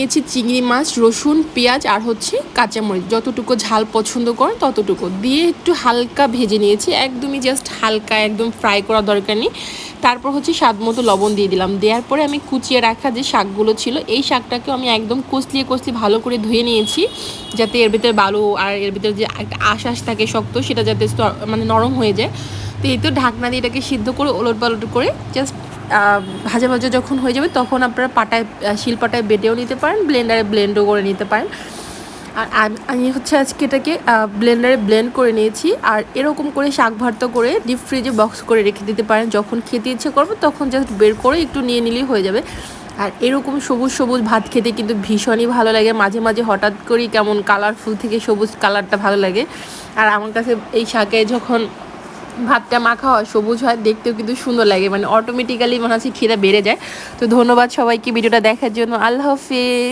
নিয়েছি চিংড়ি মাছ, রসুন, পেঁয়াজ আর হচ্ছে কাঁচামরিচ, যতটুকু ঝাল পছন্দ করেন ততটুকু দিয়ে একটু হালকা ভেজে নিয়েছি, একদমই জাস্ট হালকা, একদম ফ্রাই করা দরকার নেই। তারপর হচ্ছে স্বাদ মতো লবণ দিয়ে দিলাম। দেওয়ার পরে আমি কুচিয়ে রাখা যে শাকগুলো ছিল, এই শাকটাকেও আমি একদম কষলিয়ে ভালো করে ধুয়ে নিয়েছি, যাতে এর ভিতরে বালু আর এর ভিতরে যে একটা আঁশ থাকে শক্ত, সেটা যাতে মানে নরম হয়ে যায়। তো এই তো ঢাকনা দিয়ে এটাকে সিদ্ধ করে ওলট পালট করে জাস্ট ভাজা ভাজা যখন হয়ে যাবে তখন আপনারা পাটায়, শিলপাটায় বেটেও নিতে পারেন, ব্লেন্ডারে ব্লেন্ডও করে নিতে পারেন। আর আমি হচ্ছে আজকে এটাকে ব্লেন্ডারে ব্লেন্ড করে নিয়েছি। আর এরকম করে শাক ভর্তা করে ডিপ ফ্রিজে বক্স করে রেখে দিতে পারেন, যখন খেতে ইচ্ছে করবে তখন জাস্ট বের করে একটু নিয়ে নিলেই হয়ে যাবে। আর এরকম সবুজ সবুজ ভাত খেতে কিন্তু ভীষণই ভালো লাগে, মাঝে মাঝে হঠাৎ করেই কেমন কালারফুল থেকে সবুজ কালারটা ভালো লাগে। আর আমার কাছে এই শাকে যখন ভাতটা মাখা হয়, সবুজ হয়, দেখতেও কিন্তু সুন্দর লাগে, মানে অটোমেটিক্যালি মনে হচ্ছে খিদে বেড়ে যায়। তো ধন্যবাদ সবাইকে ভিডিওটা দেখার জন্য। আল্লাহ হাফেজ।